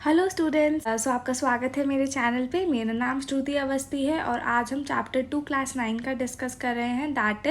Hello students, सो आपका स्वागत है मेरे चैनल पे। मेरा नाम श्रुति अवस्थी है और आज हम चैप्टर 2 क्लास 9 का डिस्कस कर रहे हैं, that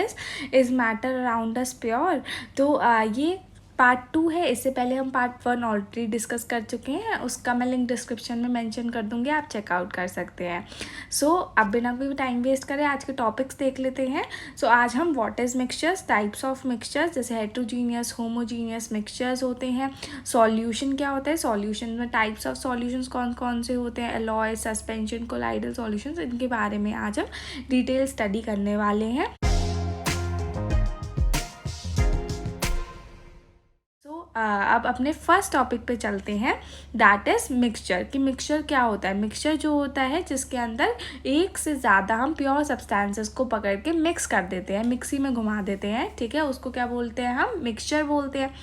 is matter around us pure. तो ये पार्ट 2 है। इससे पहले हम पार्ट 1 ऑलरेडी डिस्कस कर चुके हैं, उसका मैं लिंक डिस्क्रिप्शन में मेंशन कर दूंगी, आप चेकआउट कर सकते हैं। सो अब बिना कोई टाइम वेस्ट करें आज के टॉपिक्स देख लेते हैं। सो आज हम what is mixtures, types of mixtures, जैसे हेट्रोजीनियस, होमोजीनियस मिक्सचर्स होते हैं, सॉल्यूशन क्या होता है, सॉल्यूशन में टाइप्स ऑफ सॉल्यूशंस कौन कौन से होते हैं, एलॉय, सस्पेंशन, कोलाइडल सॉल्यूशंस, इनके बारे में आज हम डिटेल स्टडी करने वाले हैं। अब अपने फर्स्ट टॉपिक पे चलते हैं, दैट इज़ मिक्सचर। कि मिक्सचर क्या होता है। मिक्सचर जो होता है जिसके अंदर एक से ज़्यादा हम प्योर सब्सटेंसेस को पकड़ के मिक्स कर देते हैं, मिक्सी में घुमा देते हैं, ठीक है, उसको क्या बोलते हैं, हम मिक्सचर बोलते हैं।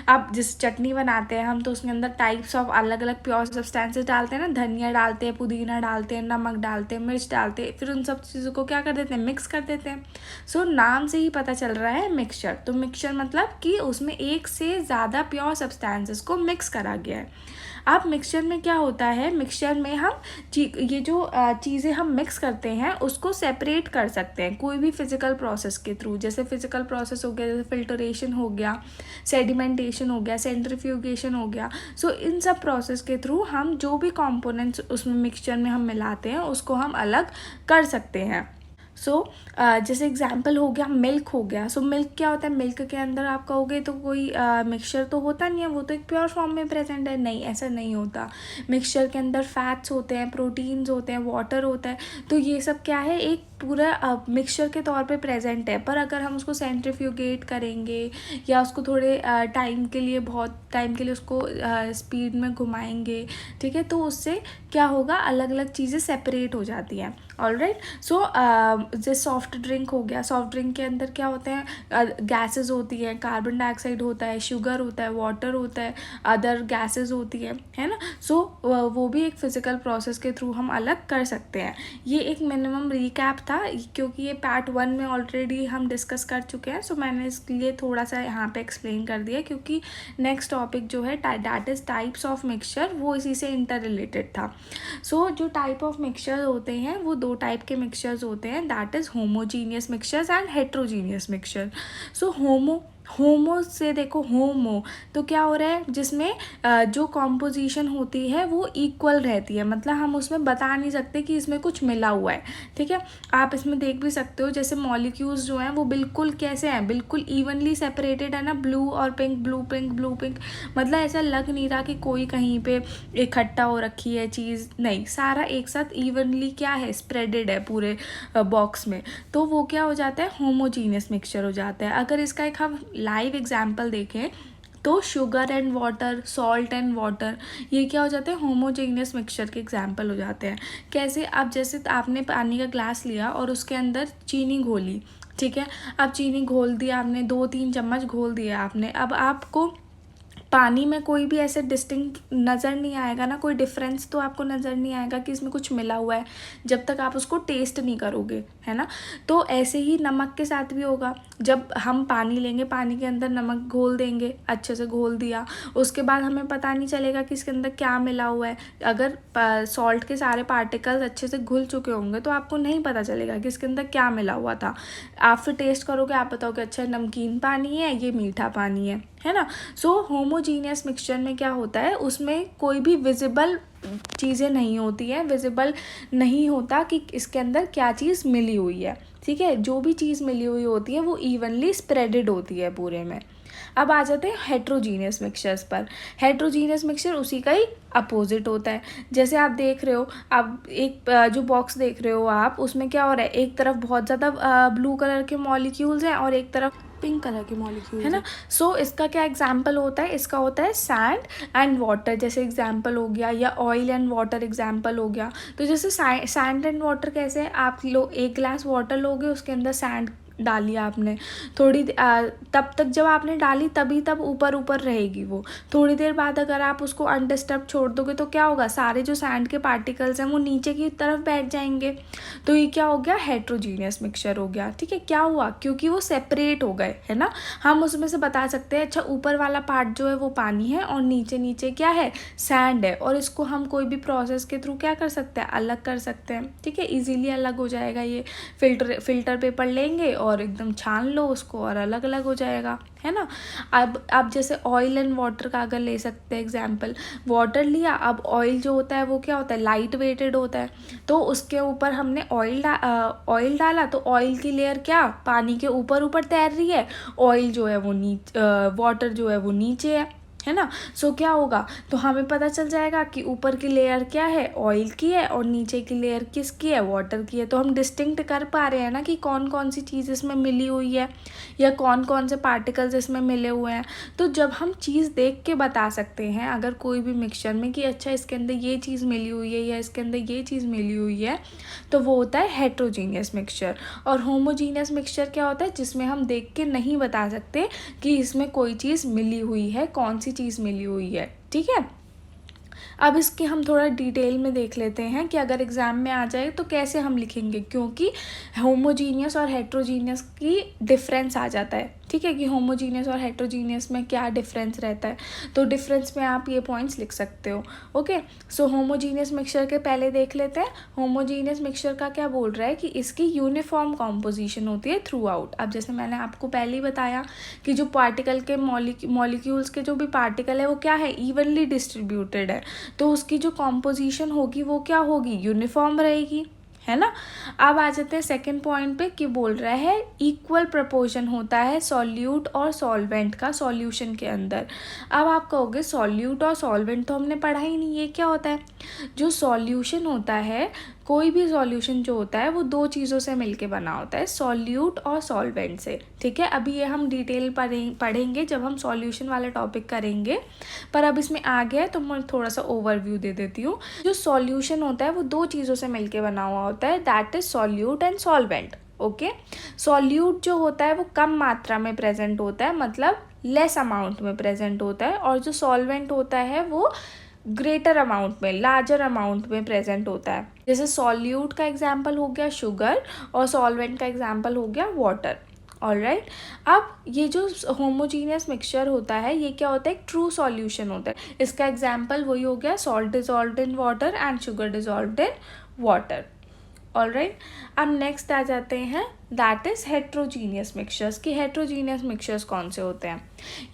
अब जिस चटनी बनाते हैं हम, तो उसके अंदर टाइप्स ऑफ अलग अलग प्योर सब्सटेंसेस डालते हैं ना, धनिया डालते हैं, पुदीना डालते हैं, नमक डालते हैं, मिर्च डालते हैं, फिर उन सब चीज़ों को क्या कर देते हैं, मिक्स कर देते हैं। सो नाम से ही पता चल रहा है मिक्सचर। तो मिक्सचर मतलब कि उसमें एक से ज़्यादा प्योर सब्सटेंसेस को मिक्स करा गया है। अब मिक्सचर में क्या होता है, मिक्सचर में हम ये जो चीज़ें हम मिक्स करते हैं उसको सेपरेट कर सकते हैं कोई भी फिजिकल प्रोसेस के थ्रू। जैसे फिजिकल प्रोसेस हो गया, जैसे फिल्टरेशन हो गया, सेडिमेंटेशन हो गया, सेंट्रीफ्यूगेशन हो गया। सो इन सब प्रोसेस के थ्रू हम जो भी कंपोनेंट्स उसमें मिक्सचर में हम मिलाते हैं उसको हम अलग कर सकते हैं। जैसे एग्जाम्पल हो गया, मिल्क हो गया। मिल्क क्या होता है, मिल्क के अंदर आप कहोगे तो कोई मिक्सचर तो होता नहीं है, वो तो एक प्योर फॉर्म में प्रेजेंट है। नहीं, ऐसा नहीं होता। मिक्सचर के अंदर फैट्स होते हैं, प्रोटीन्स होते हैं, वाटर होता है। तो ये सब क्या है, एक पूरा मिक्सचर के तौर पे प्रेजेंट है। पर अगर हम उसको सेंट्रीफ्यूगेट करेंगे या उसको थोड़े टाइम के लिए, बहुत टाइम के लिए उसको स्पीड में घुमाएंगे, ठीक है, तो उससे क्या होगा, अलग अलग चीज़ें सेपरेट हो जाती हैं। ऑलराइट। जैसे सॉफ्ट ड्रिंक हो गया, सॉफ्ट ड्रिंक के अंदर क्या होते हैं, गैसेस होती हैं, कार्बन डाइऑक्साइड होता है, शुगर होता है, वाटर होता है, अदर गैसेस होती है ना। वो भी एक फिजिकल प्रोसेस के थ्रू हम अलग कर सकते हैं। ये एक मिनिमम रिकैप था, क्योंकि ये पार्ट 1 में ऑलरेडी हम डिस्कस कर चुके हैं। मैंने इसके लिए थोड़ा सा यहाँ पे एक्सप्लेन कर दिया, क्योंकि नेक्स्ट टॉपिक जो है that is types of mixture, वो इसी से इंटर रिलेटेड था। जो टाइप ऑफ मिक्सचर होते हैं वो दो टाइप के मिक्सचर्स होते हैं, that is homogeneous mixtures and heterogeneous mixture. Homo से देखो, होमो तो क्या हो रहा है, जिसमें जो कॉम्पोजिशन होती है वो इक्वल रहती है, मतलब हम उसमें बता नहीं सकते कि इसमें कुछ मिला हुआ है, ठीक है। आप इसमें देख भी सकते हो, जैसे मॉलिक्यूल्स जो हैं वो बिल्कुल कैसे हैं, बिल्कुल इवनली सेपरेटेड है ना, ब्लू और pink, blue pink, blue pink. मतलब ऐसा लग नहीं रहा कि कोई कहीं पे इकट्ठा हो रखी है चीज़, नहीं, सारा एक साथ इवनली क्या है, स्प्रेडेड है पूरे बॉक्स में। तो वो क्या हो जाता है, होमोजीनियस मिक्सचर हो जाता है। अगर इसका एक हम लाइव एग्जाम्पल देखें तो sugar and water, salt and water, ये क्या हो जाते हैं, होमोजेनियस मिक्सचर के एग्जाम्पल हो जाते हैं। कैसे, अब जैसे आपने पानी का ग्लास लिया और उसके अंदर चीनी घोली, ठीक है। अब चीनी घोल दिया आपने, 2-3 चम्मच घोल दिया आपने। अब आपको पानी में कोई भी ऐसे डिस्टिंक्ट नज़र नहीं आएगा ना, कोई डिफरेंस तो आपको नज़र नहीं आएगा कि इसमें कुछ मिला हुआ है, जब तक आप उसको टेस्ट नहीं करोगे, है ना। तो ऐसे ही नमक के साथ भी होगा। जब हम पानी लेंगे, पानी के अंदर नमक घोल देंगे, अच्छे से घोल दिया, उसके बाद हमें पता नहीं चलेगा कि इसके अंदर क्या मिला हुआ है। अगर सॉल्ट के सारे पार्टिकल्स अच्छे से घुल चुके होंगे तो आपको नहीं पता चलेगा कि इसके अंदर क्या मिला हुआ था। आप फिर टेस्ट करोगे, आप बताओगे अच्छा नमकीन पानी है, ये मीठा पानी है ना। होमोजीनियस मिक्सचर में क्या होता है, उसमें कोई भी विजिबल चीज़ें नहीं होती हैं, विजिबल नहीं होता कि इसके अंदर क्या चीज़ मिली हुई है, ठीक है। जो भी चीज़ मिली हुई होती है वो इवनली स्प्रेडेड होती है पूरे में। अब आ जाते हैं हेट्रोजीनियस मिक्सचर्स पर। हेट्रोजीनियस मिक्सचर उसी का ही अपोजिट होता है। जैसे आप देख रहे हो, अब एक जो बॉक्स देख रहे हो आप, उसमें क्या हो रहा है, एक तरफ बहुत ज़्यादा ब्लू कलर के मॉलिक्यूल्स हैं और एक तरफ पिंक कलर के मॉलिक्यूल्स है ना। इसका क्या एग्जाम्पल होता है, इसका होता है सैंड एंड वाटर, जैसे एग्जाम्पल हो गया, या ऑयल एंड वाटर एग्जाम्पल हो गया। तो जैसे सैंड एंड वाटर कैसे है, आप एक गिलास वाटर लोगे, उसके अंदर सैंड डाली आपने, तब तक जब आपने डाली तभी तब ऊपर ऊपर रहेगी वो। थोड़ी देर बाद अगर आप उसको अनडिस्टर्ब छोड़ दोगे तो क्या होगा, सारे जो सैंड के पार्टिकल्स हैं वो नीचे की तरफ बैठ जाएंगे। तो ये क्या हो गया, हेट्रोजीनियस मिक्सचर हो गया। ठीक है, क्या हुआ, क्योंकि वो सेपरेट हो गए, है ना। हम उसमें से बता सकते हैं अच्छा ऊपर वाला पार्ट जो है वो पानी है और नीचे नीचे क्या है, सैंड है, और इसको हम कोई भी प्रोसेस के थ्रू क्या कर सकते हैं, अलग कर सकते हैं। ठीक है, इजीली अलग हो जाएगा ये। फिल्टर पेपर लेंगे और एकदम छान लो उसको और अलग अलग हो जाएगा, है ना। अब जैसे ऑयल एंड वाटर का अगर ले सकते हैं एग्जाम्पल, वाटर लिया, अब ऑयल जो होता है वो क्या होता है, लाइट वेटेड होता है, तो उसके ऊपर हमने ऑयल डाला तो ऑयल की लेयर क्या पानी के ऊपर ऊपर तैर रही है, ऑयल जो है वो वाटर जो है वो नीचे है ना। सो क्या होगा, तो हमें पता चल जाएगा कि ऊपर की लेयर क्या है, ऑयल की है, और नीचे की लेयर किसकी है, वाटर की है। तो हम डिस्टिंक्ट कर पा रहे हैं ना कि कौन कौन सी चीज़ इसमें मिली हुई है या कौन कौन से पार्टिकल्स इसमें मिले हुए हैं। तो जब हम चीज़ देख के बता सकते हैं अगर कोई भी मिक्सचर में कि अच्छा इसके अंदर ये चीज़ मिली हुई है या इसके अंदर ये चीज़ मिली हुई है, तो वो होता है हेट्रोजीनियस मिक्सचर। और होमोजीनियस मिक्सचर क्या होता है, जिसमें हम देख के नहीं बता सकते कि इसमें कोई चीज़ मिली हुई है, कौन सी चीज़ मिली हुई है। ठीक है, अब इसके हम थोड़ा डिटेल में देख लेते हैं कि अगर एग्ज़ाम में आ जाए तो कैसे हम लिखेंगे, क्योंकि होमोजीनियस और हेट्रोजीनियस की डिफरेंस आ जाता है। ठीक है, कि होमोजीनियस और हेट्रोजीनियस में क्या डिफरेंस रहता है, तो डिफरेंस में आप ये पॉइंट्स लिख सकते हो। ओके, सो होमोजीनियस मिक्सचर के पहले देख लेते हैं। होमोजीनियस मिक्सचर का क्या बोल रहा है कि इसकी यूनिफॉर्म कॉम्पोजिशन होती है थ्रू आउट। अब जैसे मैंने आपको पहले ही बताया कि जो पार्टिकल के मॉलिक्यूल्स के जो भी पार्टिकल है वो क्या है, इवनली डिस्ट्रीब्यूटेड है, तो उसकी जो कॉम्पोजिशन होगी वो क्या होगी, यूनिफॉर्म रहेगी, है ना। अब आ जाते हैं सेकंड पॉइंट पे कि बोल रहा है इक्वल प्रपोर्शन होता है सॉल्यूट और सॉल्वेंट का सॉल्यूशन के अंदर। अब आप कहोगे सॉल्यूट और सॉल्वेंट तो हमने पढ़ा ही नहीं, ये क्या होता है। जो सॉल्यूशन होता है, कोई भी सॉल्यूशन जो होता है वो दो चीज़ों से मिलके बना होता है, सॉल्यूट और सॉल्वेंट से। ठीक है, अभी ये हम डिटेल पढ़ेंगे जब हम सॉल्यूशन वाला टॉपिक करेंगे, पर अब इसमें आ गया है तो मैं थोड़ा सा ओवरव्यू दे देती हूँ। जो सॉल्यूशन होता है वो दो चीज़ों से मिलके बना हुआ होता है, that is solute and solvent. Okay, solute जो होता है वो कम मात्रा में प्रेजेंट होता है, मतलब लेस अमाउंट में प्रेजेंट होता है, और जो सॉल्वेंट होता है वो ग्रेटर अमाउंट में, लार्जर अमाउंट में प्रेजेंट होता है। जैसे सॉल्यूट का एग्जाम्पल हो गया शुगर और सॉल्वेंट का एग्जाम्पल हो गया वाटर। ऑलराइट, अब ये जो होमोजीनियस मिक्सचर होता है ये क्या होता है, एक ट्रू सॉल्यूशन होता है। इसका एग्जाम्पल वही हो गया, salt dissolved in water and sugar dissolved in water. Alright, अब नेक्स्ट आ जाते हैं दैट इज हेट्रोजीनियस मिक्सचर्स। की हेट्रोजीनियस मिक्सचर्स कौन से होते हैं,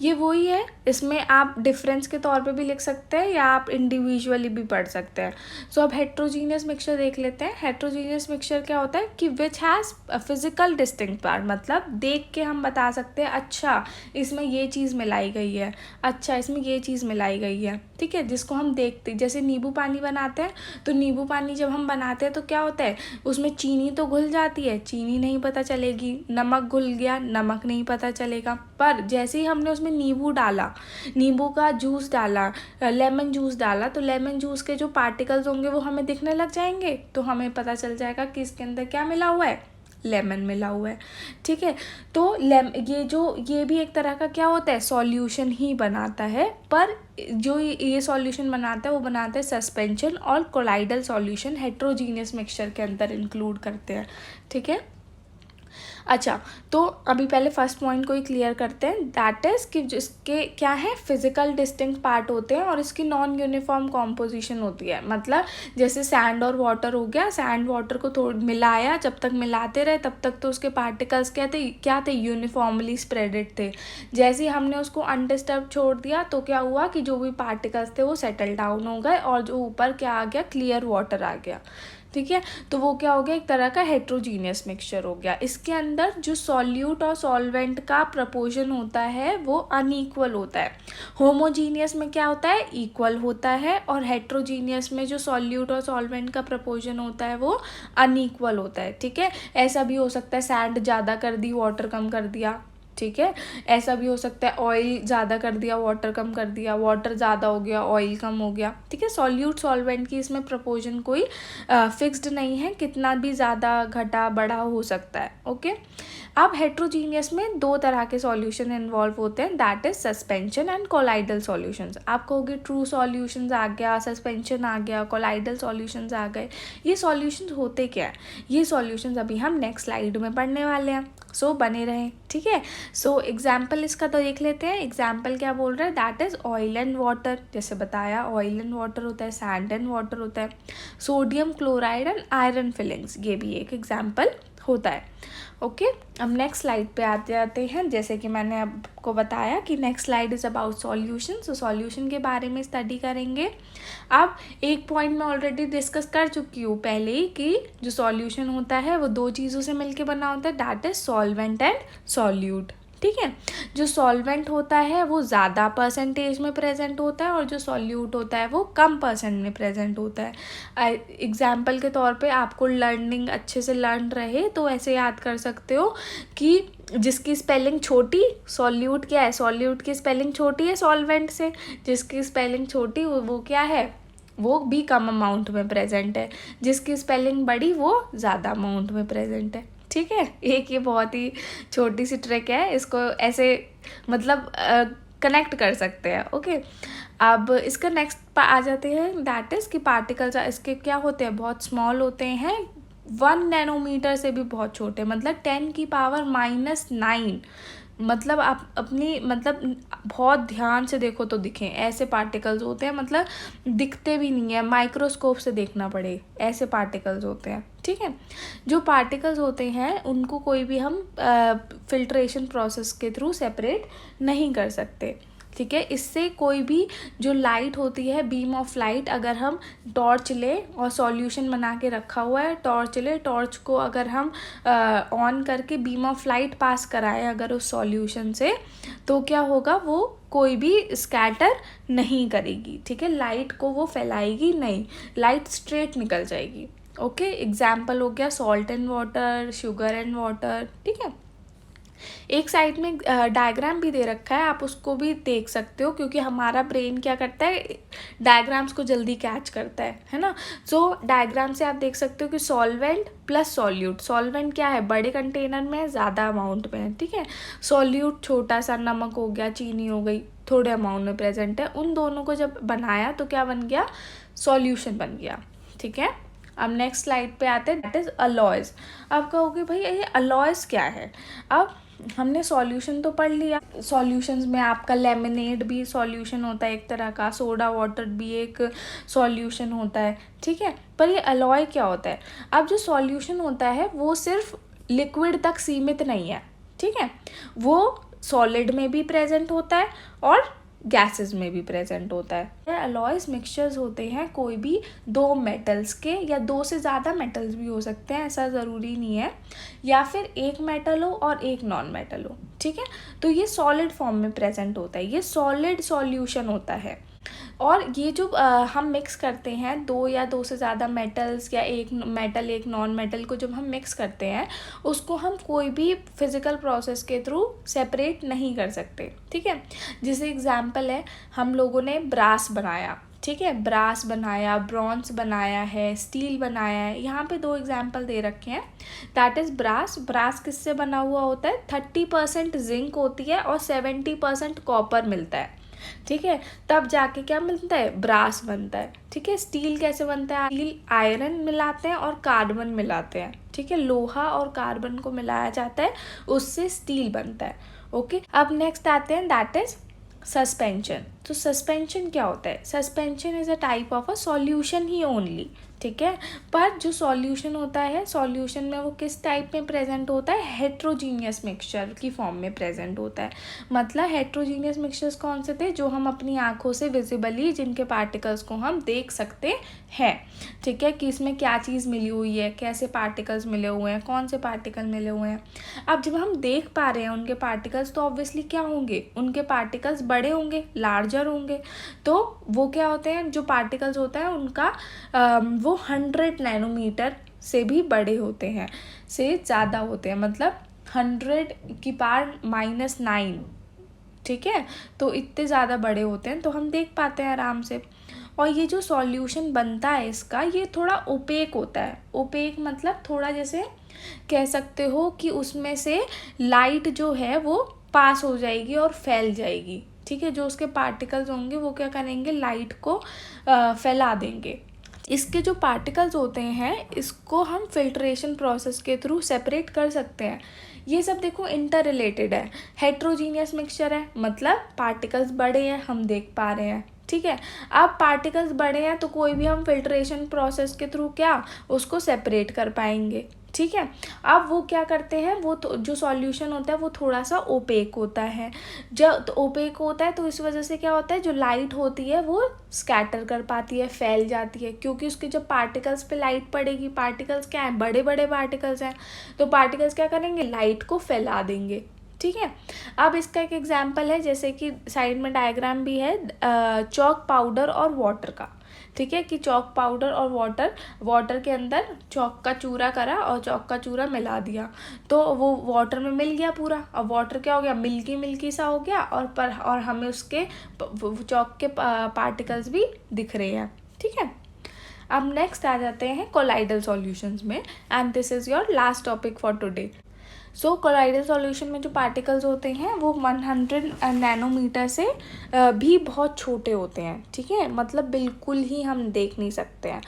ये वही है, इसमें आप डिफरेंस के तौर पे भी लिख सकते हैं या आप इंडिविजुअली भी पढ़ सकते हैं। सो अब हेट्रोजीनियस मिक्सचर देख लेते हैं। हेट्रोजीनियस मिक्सचर क्या होता है कि which has physical distinct part, मतलब देख के हम बता सकते हैं अच्छा इसमें ये चीज़ मिलाई गई है, अच्छा इसमें ये चीज़ मिलाई गई है। ठीक है, जिसको हम देखते, जैसे नींबू पानी बनाते हैं, तो नींबू पानी जब हम बनाते हैं तो क्या होता है, उसमें चीनी तो घुल जाती है, चीनी नहीं पता चलेगी, नमक घुल गया, नमक नहीं पता चलेगा। पर जैसे ही हमने उसमें नींबू डाला, नींबू का जूस डाला, लेमन जूस डाला, तो लेमन जूस के जो पार्टिकल्स होंगे वो हमें दिखने लग जाएंगे, तो हमें पता चल जाएगा कि इसके अंदर क्या मिला हुआ है, लेमन मिला हुआ है। ठीक है, तो ये भी एक तरह का क्या होता है, सॉल्यूशन ही बनाता है, पर जो ये सॉल्यूशन बनाता है वो बनाता है सस्पेंशन और कोलाइडल सॉल्यूशन हेट्रोजीनियस मिक्सचर के अंदर इंक्लूड करते हैं। ठीक है, अच्छा, तो अभी पहले फर्स्ट पॉइंट को ही क्लियर करते हैं, दैट इज़ कि जिसके क्या है, फिजिकल डिस्टिंक्ट पार्ट होते हैं और इसकी नॉन यूनिफॉर्म कॉम्पोजिशन होती है। मतलब जैसे सैंड और वाटर हो गया, सैंड वाटर को थोड़ा मिलाया, जब तक मिलाते रहे तब तक तो उसके पार्टिकल्स क्या थे यूनिफॉर्मली स्प्रेडेड थे। जैसे ही हमने उसको अनडिस्टर्ब छोड़ दिया तो क्या हुआ कि जो भी पार्टिकल्स थे वो सेटल डाउन हो गए और जो ऊपर क्या आ गया, क्लियर वाटर आ गया। ठीक है, तो वो क्या हो गया, एक तरह का हेट्रोजीनियस मिक्सचर हो गया। इसके अंदर जो सॉल्यूट और सॉल्वेंट का प्रपोर्शन होता है वो अनइक्वल होता है। होमोजीनियस में क्या होता है, इक्वल होता है, और हेट्रोजीनियस में जो सॉल्यूट और सॉल्वेंट का प्रपोर्शन होता है वो अनइक्वल होता है। ठीक है, ऐसा भी हो सकता है सैंड ज़्यादा कर दी, वाटर कम कर दिया, ठीक है। ऐसा भी हो सकता है ऑयल ज़्यादा कर दिया, वाटर कम कर दिया, वाटर ज़्यादा हो गया, ऑयल कम हो गया, ठीक है। सॉल्यूट सॉल्वेंट की इसमें प्रपोर्शन कोई फिक्स्ड नहीं है, कितना भी ज़्यादा घटा बढ़ा हो सकता है, ओके। अब हेट्रोजीनियस में दो तरह के सॉल्यूशन इन्वॉल्व होते हैं, that is suspension and colloidal solutions. आप कहोगे ट्रू सॉल्यूशंस आ गया, सस्पेंशन आ गया, कोलाइडल सॉल्यूशंस आ गए, ये सॉल्यूशंस होते क्या है? ये सॉल्यूशंस अभी हम नेक्स्ट स्लाइड में पढ़ने वाले हैं, सो बने रहें, ठीक है। सो एग्जाम्पल इसका तो देख लेते हैं। एग्जाम्पल क्या बोल रहा है, that is oil and water. जैसे बताया ऑयल एंड वाटर होता है, सैंड एंड वाटर होता है, sodium chloride and iron filings, ये भी एक एग्जाम्पल होता है, ओके। अब नेक्स्ट स्लाइड पे आ जाते हैं। जैसे कि मैंने आपको बताया कि next slide is about solution, so solution के बारे में स्टडी करेंगे। अब एक पॉइंट मैं ऑलरेडी डिस्कस कर चुकी हूँ पहले ही कि जो सॉल्यूशन होता है वो दो चीज़ों से मिलके बना होता है, that is solvent and solute, ठीक है। जो सॉल्वेंट होता है वो ज़्यादा परसेंटेज में प्रेजेंट होता है और जो सॉल्यूट होता है वो कम परसेंट में प्रेजेंट होता है। एग्जाम्पल के तौर पे आपको लर्निंग अच्छे से लर्न रहे तो ऐसे याद कर सकते हो कि जिसकी स्पेलिंग छोटी, सॉल्यूट क्या है, सॉल्यूट की स्पेलिंग छोटी है सॉल्वेंट से, जिसकी स्पेलिंग छोटी वो क्या है, वो भी कम अमाउंट में प्रेजेंट है, जिसकी स्पेलिंग बड़ी वो ज़्यादा अमाउंट में प्रेजेंट है, ठीक है। एक ये बहुत ही छोटी सी ट्रिक है, इसको ऐसे मतलब कनेक्ट कर सकते हैं, ओके। अब इसका नेक्स्ट आ जाते हैं, दैट इज़ कि पार्टिकल्स इसके क्या होते हैं, बहुत स्मॉल होते हैं, 1 नैनोमीटर से भी बहुत छोटे, मतलब 10⁻⁹, मतलब आप अपनी मतलब बहुत ध्यान से देखो तो दिखें ऐसे पार्टिकल्स होते हैं, मतलब दिखते भी नहीं है, माइक्रोस्कोप से देखना पड़े ऐसे पार्टिकल्स होते हैं, ठीक है। जो पार्टिकल्स होते हैं उनको कोई भी हम फिल्ट्रेशन प्रोसेस के थ्रू सेपरेट नहीं कर सकते, ठीक है। इससे कोई भी जो लाइट होती है, बीम ऑफ लाइट, अगर हम टॉर्च ले और सॉल्यूशन बना के रखा हुआ है, टॉर्च ले, टॉर्च को अगर हम ऑन करके बीम ऑफ लाइट पास कराएं अगर उस सॉल्यूशन से, तो क्या होगा, वो कोई भी स्कैटर नहीं करेगी, ठीक है। लाइट को वो फैलाएगी नहीं, लाइट स्ट्रेट निकल जाएगी, ओके। एग्जाम्पल हो गया salt and water, sugar and water, ठीक है। एक साइड में डायग्राम भी दे रखा है, आप उसको भी देख सकते हो, क्योंकि हमारा ब्रेन क्या करता है, डायग्राम्स को जल्दी कैच करता है ना। सो डायग्राम से आप देख सकते हो कि सॉल्वेंट प्लस सॉल्यूट, सॉल्वेंट क्या है, बड़े कंटेनर में ज़्यादा अमाउंट में है, ठीक है। सॉल्यूट छोटा सा, नमक हो गया, चीनी हो गई, थोड़े अमाउंट में प्रेजेंट है। उन दोनों को जब बनाया तो क्या बन गया, सॉल्यूशन बन गया, ठीक है। अब नेक्स्ट स्लाइड पे आते हैं, दैट इज़ अलॉयज़। अब कहोगे भाई ये अलॉयज़ क्या है। अब हमने सॉल्यूशन तो पढ़ लिया, सॉल्यूशंस में आपका लेमनेड भी सॉल्यूशन होता है एक तरह का, सोडा वाटर भी एक सॉल्यूशन होता है, ठीक है। पर ये अलॉय क्या होता है, अब जो सॉल्यूशन होता है वो सिर्फ लिक्विड तक सीमित नहीं है, ठीक है। वो सॉलिड में भी प्रेजेंट होता है और गैसेस में भी प्रेजेंट होता है। अलॉयज मिक्सचर्स होते हैं कोई भी दो मेटल्स के, या दो से ज़्यादा मेटल्स भी हो सकते हैं, ऐसा ज़रूरी नहीं है, या फिर एक मेटल हो और एक नॉन मेटल हो, ठीक है। तो ये सॉलिड फॉर्म में प्रेजेंट होता है, ये सॉलिड सॉल्यूशन होता है। और ये जो हम मिक्स करते हैं दो या दो से ज़्यादा मेटल्स या एक मेटल एक नॉन मेटल को, जब हम मिक्स करते हैं उसको हम कोई भी फिज़िकल प्रोसेस के थ्रू सेपरेट नहीं कर सकते, ठीक है। जैसे एग्जांपल है, हम लोगों ने ब्रास बनाया, ठीक है, ब्रास बनाया, ब्रॉन्ज बनाया है, स्टील बनाया है। यहाँ पे दो एग्जांपल दे रखे हैं, दैट इज़ ब्रास। ब्रास किससे बना हुआ होता है, 30% जिंक होती है और 70% कॉपर मिलता है, ठीक है। तब जाके क्या मिलता है, ब्रास बनता है, ठीक है। स्टील कैसे बनता है, स्टील आयरन मिलाते हैं और कार्बन मिलाते हैं, ठीक है। लोहा और कार्बन को मिलाया जाता है, उससे स्टील बनता है, ओके। अब नेक्स्ट आते हैं, दैट इज सस्पेंशन। तो सस्पेंशन क्या होता है, suspension is a type of a solution he only, ठीक है। पर जो सॉल्यूशन होता है, सॉल्यूशन में वो किस टाइप में प्रेजेंट होता है, हेट्रोजीनियस मिक्सचर की फॉर्म में प्रेजेंट होता है। मतलब हेट्रोजीनियस मिक्सचर्स कौन से थे, जो हम अपनी आंखों से विजिबली जिनके पार्टिकल्स को हम देख सकते हैं, ठीक है, कि इसमें क्या चीज़ मिली हुई है, कैसे पार्टिकल्स मिले हुए हैं, कौन से पार्टिकल मिले हुए हैं। अब जब हम देख पा रहे हैं उनके पार्टिकल्स, तो ऑब्वियसली क्या होंगे, उनके पार्टिकल्स बड़े होंगे, लार्जर होंगे। तो वो क्या होते हैं, जो पार्टिकल्स होता है उनका वो 100 नैनोमीटर से भी बड़े होते हैं, से ज़्यादा होते हैं, मतलब 100⁻⁹, ठीक है, तो इतने ज़्यादा बड़े होते हैं, तो हम देख पाते हैं आराम से। और ये जो सॉल्यूशन बनता है इसका, ये थोड़ा ओपेक होता है। ओपेक मतलब थोड़ा जैसे कह सकते हो कि उसमें से लाइट जो है वो पास हो जाएगी और फैल जाएगी, ठीक है। जो उसके पार्टिकल्स होंगे वो क्या करेंगे, लाइट को फैला देंगे। इसके जो पार्टिकल्स होते हैं इसको हम फिल्ट्रेशन प्रोसेस के थ्रू सेपरेट कर सकते हैं। ये सब देखो इंटर रिलेटेड है। हेट्रोजीनियस मिक्सचर है, मतलब पार्टिकल्स बड़े हैं, हम देख पा रहे हैं, ठीक है। अब पार्टिकल्स बड़े हैं तो कोई भी हम फिल्ट्रेशन प्रोसेस के थ्रू क्या उसको सेपरेट कर पाएंगे, ठीक है। अब वो क्या करते हैं, वो तो जो सॉल्यूशन होता है वो थोड़ा सा ओपेक होता है। जब तो ओपेक होता है तो इस वजह से क्या होता है, जो लाइट होती है वो स्कैटर कर पाती है, फैल जाती है, क्योंकि उसके जब पार्टिकल्स पे लाइट पड़ेगी, पार्टिकल्स क्या है, बड़े बड़े पार्टिकल्स हैं, तो पार्टिकल्स क्या करेंगे, लाइट को फैला देंगे, ठीक है। अब इसका एक एग्जांपल है, जैसे कि साइड में डायग्राम भी है, चॉक पाउडर और वाटर का, ठीक है, कि चॉक पाउडर और वाटर के अंदर चॉक का चूरा करा और चॉक का चूरा मिला दिया, तो वो वाटर में मिल गया पूरा। अब वाटर क्या हो गया, मिल्की मिल्की सा हो गया, और हमें उसके चॉक के पार्टिकल्स भी दिख रहे हैं, ठीक है। अब नेक्स्ट आ जाते हैं कोलाइडल सॉल्यूशंस में, and this is your last topic for today. So colloidal solution में जो पार्टिकल्स होते हैं वो 100 नैनोमीटर से भी बहुत छोटे होते हैं, ठीक है, मतलब बिल्कुल ही हम देख नहीं सकते हैं।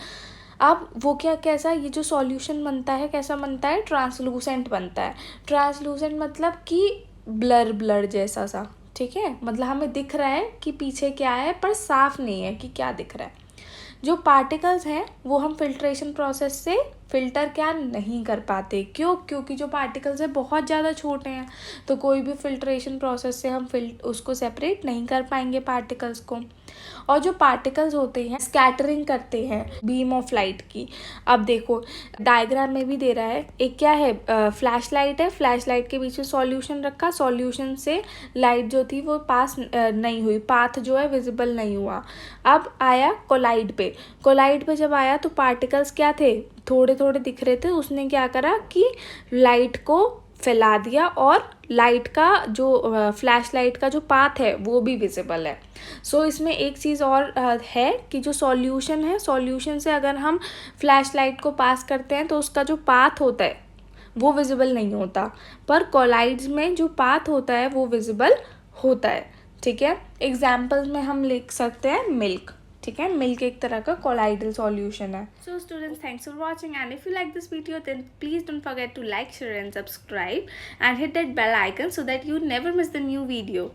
अब वो कैसा ये जो सॉल्यूशन बनता है, कैसा बनता है, ट्रांसलूसेंट बनता है। ट्रांसलूसेंट मतलब कि ब्लर जैसा सा, ठीक है, मतलब हमें दिख रहा है कि पीछे क्या है पर साफ नहीं है कि क्या दिख रहा है। जो पार्टिकल्स हैं वो हम फिल्ट्रेशन प्रोसेस से फ़िल्टर क्या नहीं कर पाते, क्योंकि जो पार्टिकल्स हैं बहुत ज़्यादा छोटे हैं, तो कोई भी फिल्ट्रेशन प्रोसेस से हम उसको सेपरेट नहीं कर पाएंगे पार्टिकल्स को। और जो पार्टिकल्स होते हैं स्कैटरिंग करते हैं बीम ऑफ लाइट की। अब देखो डायग्राम में भी दे रहा है, एक क्या है, फ्लैश लाइट है, फ्लैश लाइट के बीच में सॉल्यूशन रखा, सॉल्यूशन से लाइट जो थी वो पास नहीं हुई, पाथ जो है विजिबल नहीं हुआ। अब आया कोलाइड पे जब आया तो पार्टिकल्स क्या थे, थोड़े थोड़े दिख रहे थे, उसने क्या करा कि लाइट को फैला दिया और लाइट का जो फ्लैश लाइट का जो पाथ है वो भी विजिबल है। सो इसमें एक चीज़ और है कि जो सॉल्यूशन है, सॉल्यूशन से अगर हम फ्लैश लाइट को पास करते हैं तो उसका जो पाथ होता है वो विजिबल नहीं होता, पर कोलाइड्स में जो पाथ होता है वो विजिबल होता है, ठीक है। एग्जाम्पल्स में हम लिख सकते हैं मिल्क, ठीक है, मिल्क एक तरह का कोलाइडल सॉल्यूशन है। So students, thanks for watching, and if you like this video then please don't forget to like, share and subscribe, and hit that bell icon so that you never miss the new video.